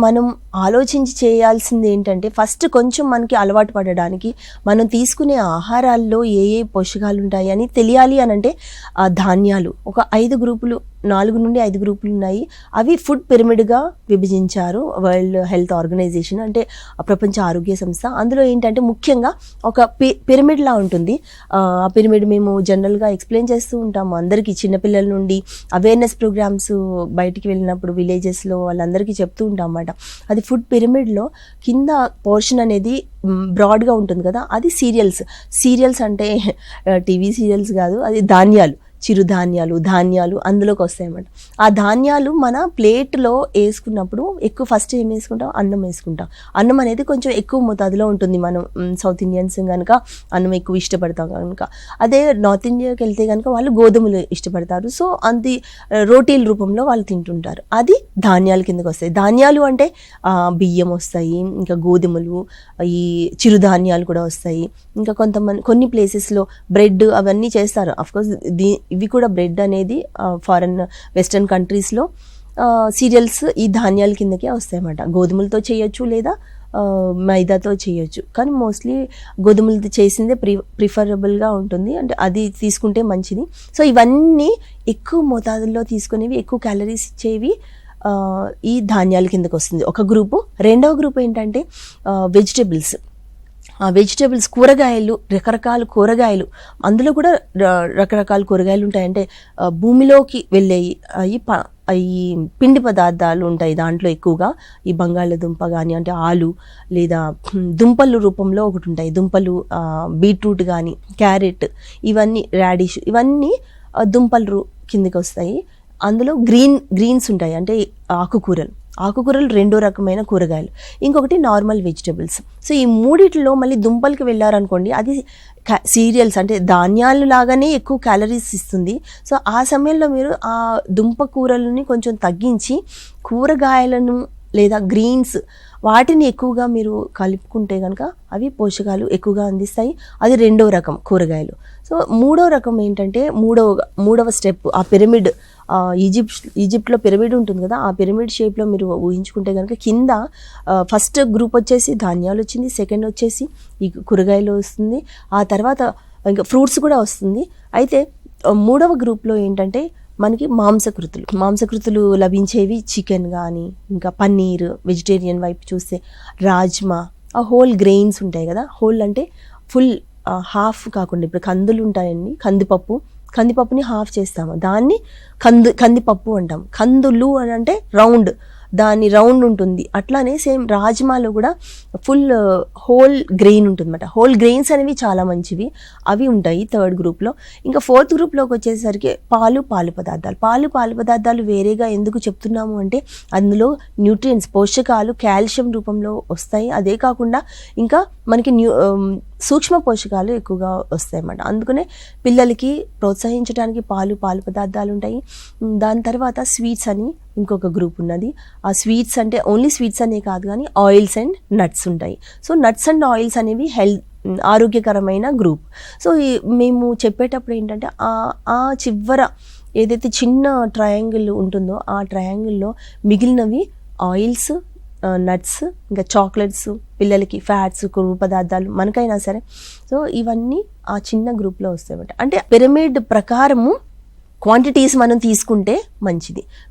మనం ఆలోచించి చేయాల్సింది ఏంటంటే ఫస్ట్ కొంచెం మనకి అలవాటు పడడానికి మనం తీసుకునే ఆహారాల్లో ఏ ఏ పోషకాలు ఉంటాయి అని తెలియాలి అని అంటే ధాన్యాలు ఒక 5 గ్రూపులు 4 నుండి 5 గ్రూపులు ఉన్నాయి. అవి ఫుడ్ పిరమిడ్గా విభజించారు వరల్డ్ హెల్త్ ఆర్గనైజేషన్, అంటే ప్రపంచ ఆరోగ్య సంస్థ. అందులో ఏంటంటే ముఖ్యంగా ఒక పిరమిడ్ లా ఉంటుంది. ఆ పిరమిడ్ మేము జనరల్గా ఎక్స్ప్లెయిన్ చేస్తూ ఉంటాము అందరికీ, చిన్నపిల్లల నుండి అవేర్నెస్ ప్రోగ్రామ్స్ బయటికి వెళ్ళినప్పుడు విలేజెస్లో వాళ్ళందరికీ చెప్తూ ఉంటాం అన్నమాట. అది ఫుడ్ పిరమిడ్లో కింద పోర్షన్ అనేది బ్రాడ్గా ఉంటుంది కదా, అది సీరియల్స్ అంటే టీవీ సీరియల్స్ కాదు, అది ధాన్యాలు, ధాన్యాలు అందులోకి వస్తాయన్నమాట. ఆ ధాన్యాలు మన ప్లేట్లో వేసుకున్నప్పుడు ఎక్కువ ఫస్ట్ ఏం వేసుకుంటాం, అన్నం వేసుకుంటాం. అన్నం అనేది కొంచెం ఎక్కువ మోతాదులో ఉంటుంది. మనం సౌత్ ఇండియన్స్ కనుక అన్నం ఎక్కువ ఇష్టపడతాం కనుక. అదే నార్త్ ఇండియాకి వెళ్తే కనుక వాళ్ళు గోధుమలు ఇష్టపడతారు. సో అది రోటీల రూపంలో వాళ్ళు తింటుంటారు. అది ధాన్యాల కిందకి వస్తాయి. ధాన్యాలు అంటే బియ్యం వస్తాయి, ఇంకా గోధుమలు, ఈ చిరుధాన్యాలు కూడా వస్తాయి. ఇంకా కొన్ని ప్లేసెస్లో బ్రెడ్ అవన్నీ చేస్తారు. అఫ్కోర్స్ ఇవి కూడా బ్రెడ్ అనేది ఫారెన్ వెస్టర్న్ కంట్రీస్లో సీరియల్స్ ఈ ధాన్యాల కిందకే వస్తాయన్నమాట. గోధుమలతో చేయొచ్చు లేదా మైదాతో చేయొచ్చు, కానీ మోస్ట్లీ గోధుమలతో చేసిందే ప్రిఫరబుల్గా ఉంటుంది, అంటే అది తీసుకుంటే మంచిది. సో ఇవన్నీ ఎక్కువ మోతాదుల్లో తీసుకునేవి, ఎక్కువ క్యాలరీస్ ఇచ్చేవి ఈ ధాన్యాల కిందకి వస్తుంది ఒక గ్రూపు. రెండవ గ్రూప్ ఏంటంటే వెజిటేబుల్స్, కూరగాయలు, రకరకాల కూరగాయలు. అందులో కూడా రకరకాల కూరగాయలు ఉంటాయి. అంటే భూమిలోకి వెళ్ళేవి ఈ పిండి పదార్థాలు ఉంటాయి దాంట్లో ఎక్కువగా. ఈ బంగాళదుంప కానీ, అంటే ఆలు లేదా దుంపలు రూపంలో ఒకటి ఉంటాయి, దుంపలు, బీట్రూట్ కానీ, క్యారెట్, ఇవన్నీ రాడిష్, ఇవన్నీ దుంపలు కిందకి వస్తాయి. అందులో గ్రీన్స్ ఉంటాయి, అంటే ఆకుకూరలు రెండో రకమైన కూరగాయలు. ఇంకొకటి నార్మల్ వెజిటబుల్స్. సో ఈ మూడిట్లో మళ్ళీ దుంపలకి వెళ్ళారనుకోండి, అది సీరియల్స్ అంటే ధాన్యాలు లాగానే ఎక్కువ క్యాలరీస్ ఇస్తుంది. సో ఆ సమయంలో మీరు ఆ దుంప కూరలని కొంచెం తగ్గించి కూరగాయలను లేదా గ్రీన్స్ వాటిని ఎక్కువగా మీరు కలుపుకుంటే కనుక అవి పోషకాలు ఎక్కువగా అందిస్తాయి. అది రెండవ రకం కూరగాయలు. సో మూడో రకం ఏంటంటే మూడవ స్టెప్, ఆ పిరమిడ్, ఈజిప్ట్లో పిరమిడ్ ఉంటుంది కదా, ఆ పిరమిడ్ షేప్లో మీరు ఊహించుకుంటే కనుక కింద ఫస్ట్ గ్రూప్ వచ్చేసి ధాన్యాలు వచ్చింది, సెకండ్ వచ్చేసి ఈ కూరగాయలు వస్తుంది, ఆ తర్వాత ఇంకా ఫ్రూట్స్ కూడా వస్తుంది. అయితే మూడవ గ్రూప్లో ఏంటంటే మనకి మాంసకృతులు లభించేవి. చికెన్ కానీ, ఇంకా పన్నీర్, వెజిటేరియన్ వైపు చూస్తే రాజ్మా, ఆ హోల్ గ్రెయిన్స్ ఉంటాయి కదా, హోల్ అంటే ఫుల్, హాఫ్ కాకుండా. ఇప్పుడు కందులు ఉంటాయండి, కందిపప్పుని హాఫ్ చేస్తాము, దాన్ని కందిపప్పు అంటాం. కందులు అని అంటే రౌండ్, దాని రౌండ్ ఉంటుంది. అట్లానే సేమ్ రాజ్మాలో కూడా ఫుల్ హోల్ గ్రెయిన్ ఉంటుంది అన్నమాట. హోల్ గ్రెయిన్స్ అనేవి చాలా మంచివి, అవి ఉంటాయి థర్డ్ గ్రూప్లో. ఇంకా ఫోర్త్ గ్రూప్లోకి వచ్చేసరికి పాలు పదార్థాలు వేరేగా ఎందుకు చెప్తున్నాము అంటే అందులో న్యూట్రియంట్స్, పోషకాలు కాల్షియం రూపంలో వస్తాయి. అదే కాకుండా ఇంకా మనకి సూక్ష్మ పోషకాలు ఎక్కువగా వస్తాయి అన్నమాట. అందుకనే పిల్లలకి ప్రోత్సహించడానికి పాలు పదార్థాలు ఉంటాయి. దాని తర్వాత స్వీట్స్ అని ఇంకొక గ్రూప్ ఉన్నది. ఆ స్వీట్స్ అంటే ఓన్లీ స్వీట్స్ అనే కాదు కానీ ఆయిల్స్ అండ్ నట్స్ ఉంటాయి. సో నట్స్ అండ్ ఆయిల్స్ అనేవి ఆరోగ్యకరమైన గ్రూప్. సో మేము చెప్పేటప్పుడు ఏంటంటే ఆ చివర ఏదైతే చిన్న ట్రయాంగిల్ ఉంటుందో ఆ ట్రయాంగిల్లో మిగిలినవి ఆయిల్స్, నట్స్, ఇంకా చాక్లెట్స్, పిల్లలకి ఫ్యాట్స్, కొవ్వు పదార్థాలు, మనకైనా సరే. సో ఇవన్నీ ఆ చిన్న గ్రూప్లో వస్తాయన్నమాట. అంటే పిరమిడ్ ప్రకారము క్వాంటిటీస్ మనం తీసుకుంటే మంచిది.